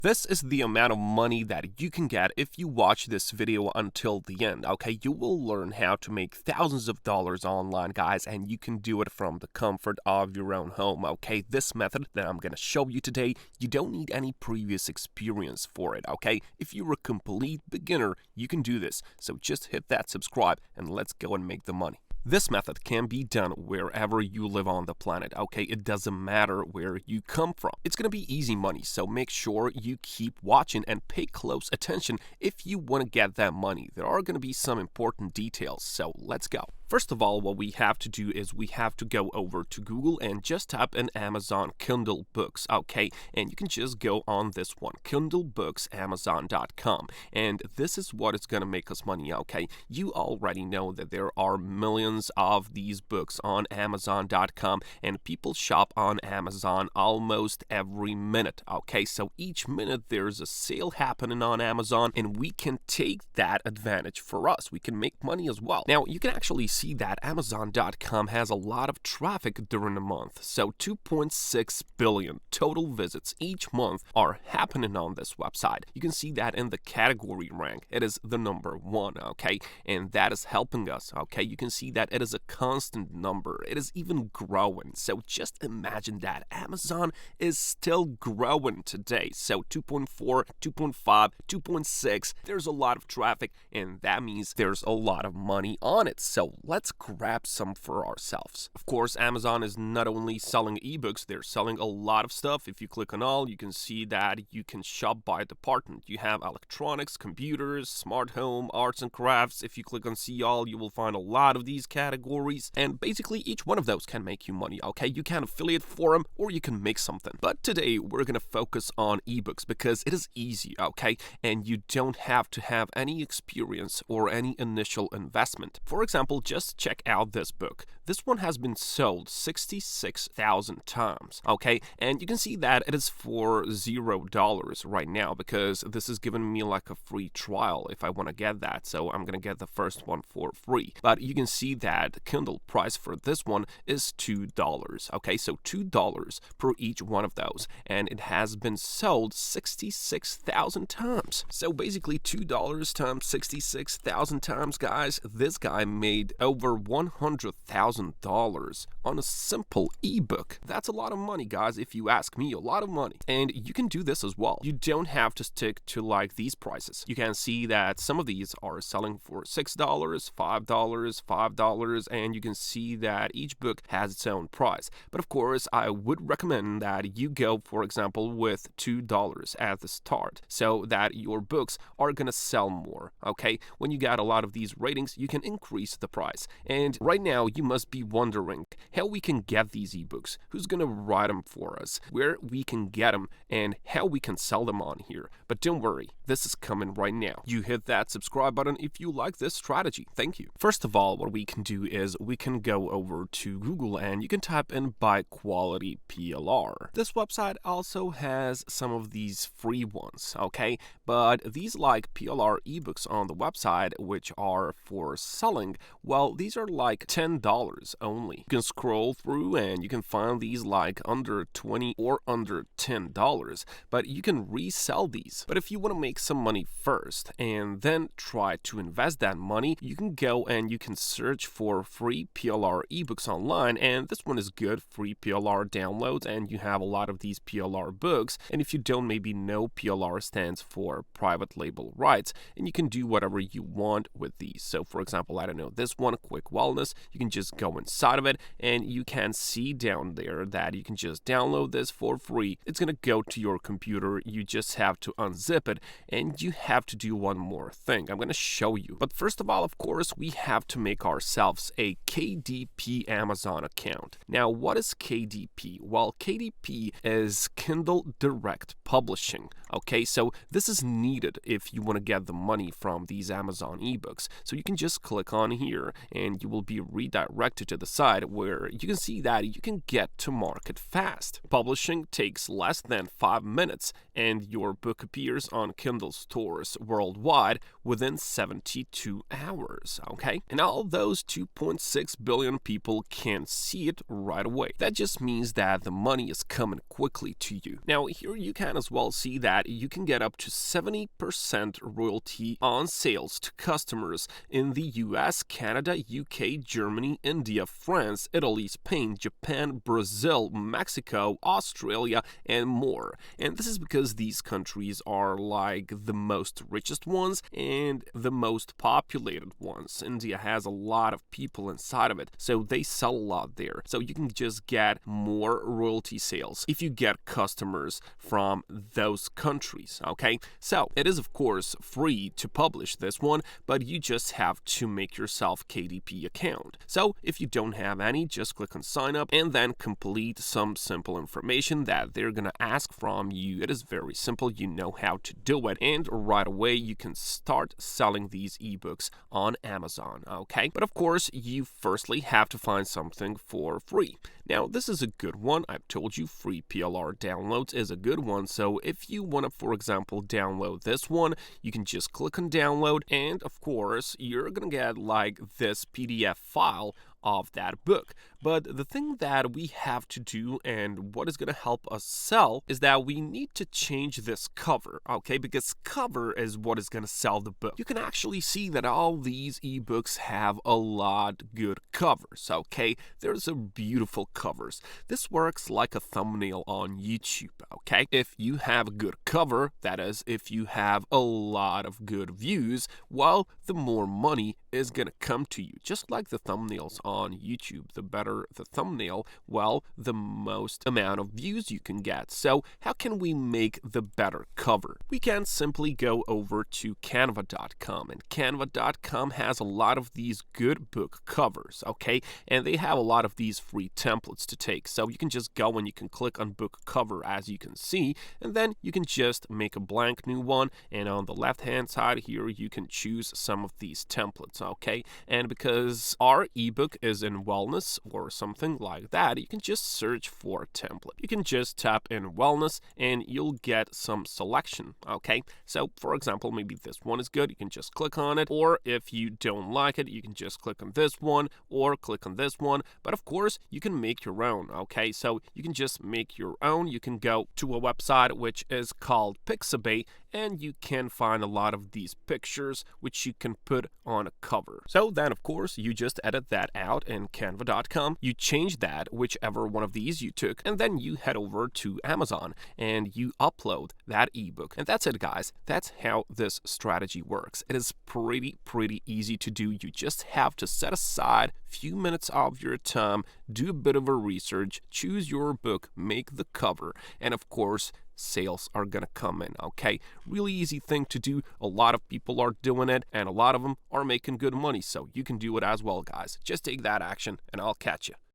This is the amount of money that you can get if you watch this video until the end, okay? You will learn how to make thousands of dollars online, guys, and you can do it from the comfort of your own home, okay? This method that I'm gonna show you today, you don't need any previous experience for it, okay? If you're a complete beginner, you can do this. So just hit that subscribe and let's go and make the money. This method can be done wherever you live on the planet, okay? It doesn't matter where you come from. It's gonna be easy money, so make sure you keep watching and pay close attention if you want to get that money. There are gonna be some important details, so let's go. First of all, what we have to do is we have to go over to Google and just type in Amazon Kindle Books, okay? And you can just go on this one, KindleBooksAmazon.com. And this is what is gonna make us money, okay? You already know that there are millions of these books on Amazon.com, and people shop on Amazon almost every minute, okay? So each minute there's a sale happening on Amazon, and we can take that advantage for us. We can make money as well. Now, you can actually see that Amazon.com has a lot of traffic during the month. So 2.6 billion total visits each month are happening on this website. You can see that in the category rank. It is the number one, okay? And that is helping us, okay? You can see that it is a constant number. It is even growing. So just imagine that Amazon is still growing today. So 2.4, 2.5, 2.6, there's a lot of traffic, and that means there's a lot of money on it. So let's grab some for ourselves. Of course, Amazon is not only selling ebooks, they're selling a lot of stuff. If you click on all, you can see that you can shop by department. You have electronics, computers, smart home, arts and crafts. If you click on see all, you will find a lot of these categories, and basically each one of those can make you money, okay? You can affiliate for them or you can make something. But today we're gonna focus on ebooks because it is easy, okay? And you don't have to have any experience or any initial investment. For example, just check out this book. This one has been sold 66,000 times, okay? And you can see that it is for $0 right now because this is giving me like a free trial if I want to get that. So I'm gonna get the first one for free. But you can see that the Kindle price for this one is $2, okay? So $2 per each one of those. And it has been sold 66,000 times. So basically $2 times 66,000 times, guys, this guy made over $100,000 on a simple ebook. That's a lot of money, guys, if you ask me, a lot of money. And you can do this as well. You don't have to stick to like these prices. You can see that some of these are selling for $6, $5, and you can see that each book has its own price. But of course, I would recommend that you go, for example, with $2 at the start so that your books are gonna sell more, okay? When you get a lot of these ratings, you can increase the price. And right now, you must be wondering how we can get these ebooks, who's gonna write them for us, where we can get them, and how we can sell them on here. But don't worry, this is coming right now. You hit that subscribe button if you like this strategy. Thank you. First of all, what we can do is we can go over to Google and you can type in buy quality PLR. This website also has some of these free ones, okay? But these like PLR ebooks on the website, which are for selling, well, these are like $10 only. You can scroll through and you can find these like under $20 or under $10, but you can resell these. But if you want to make some money first and then try to invest that money, you can go and you can search for free PLR ebooks online, and this one is good, free PLR downloads, and you have a lot of these PLR books. And if you don't maybe know, PLR stands for private label rights, and you can do whatever you want with these. So for example, I don't know, this one, Quick Wellness, you can just go inside of it and you can see down there that you can just download this for free. It's gonna go to your computer. You just have to unzip it, and you have to do one more thing. I'm gonna show you. But first of all, of course, we have to make ourselves a KDP Amazon account. Now, what is KDP? Well, KDP is Kindle Direct Publishing. Okay, so this is needed if you want to get the money from these Amazon ebooks. So you can just click on here and you will be redirected to the site where you can see that you can get to market fast. Publishing takes less than 5 minutes and your book appears on Kindle stores worldwide within 72 hours, okay? And all those 2.6 billion people can see it right away. That just means that the money is coming quickly to you. Now, here you can as well see that that you can get up to 70% royalty on sales to customers in the US, Canada, UK, Germany, India, France, Italy, Spain, Japan, Brazil, Mexico, Australia, and more. And this is because these countries are like the most richest ones and the most populated ones. India has a lot of people inside of it, so they sell a lot there. So you can just get more royalty sales if you get customers from those countries, okay? So it is of course free to publish this one, but you just have to make yourself KDP account. So if you don't have any, just click on sign up and then complete some simple information that they're gonna ask from you. It is very simple, you know how to do it, and right away you can start selling these ebooks on Amazon, okay? But of course, you firstly have to find something for free. Now, this is a good one. I've told you free PLR downloads is a good one. So if you want to, for example, download this one, you can just click on download. And of course, you're going to get like this PDF file of that book. But the thing that we have to do and what is going to help us sell is that we need to change this cover, okay? Because cover is what is going to sell the book. You can actually see that all these ebooks have a lot good covers, okay? There's a beautiful covers. This works like a thumbnail on YouTube, okay? If you have a good cover, that is, if you have a lot of good views, well, the more money is going to come to you. Just like the thumbnails on YouTube, the better the thumbnail, well, the most amount of views you can get. So how can we make the better cover? We can simply go over to canva.com, and canva.com has a lot of these good book covers, okay? And they have a lot of these free templates to take. So you can just go and you can click on book cover as you can see, and then you can just make a blank new one, and on the left hand side here you can choose some of these templates, okay? And because our ebook is in wellness or something like that, you can just search for a template. You can just tap in wellness and you'll get some selection, okay? So for example, maybe this one is good, you can just click on it, or if you don't like it, you can just click on this one or click on this one. But of course, you can make your own, okay? So you can just make your own. You can go to a website which is called Pixabay, and you can find a lot of these pictures which you can put on a cover. So then of course you just edit that out in canva.com, you change that whichever one of these you took, and then you head over to Amazon and you upload that ebook. And that's it, guys. That's how this strategy works. It is pretty easy to do. You just have to set aside a few minutes of your time, do a bit of a research, choose your book, make the cover, and of course sales are gonna come in, okay? Really easy thing to do. A lot of people are doing it and a lot of them are making good money, so you can do it as well, guys. Just take that action and I'll catch you.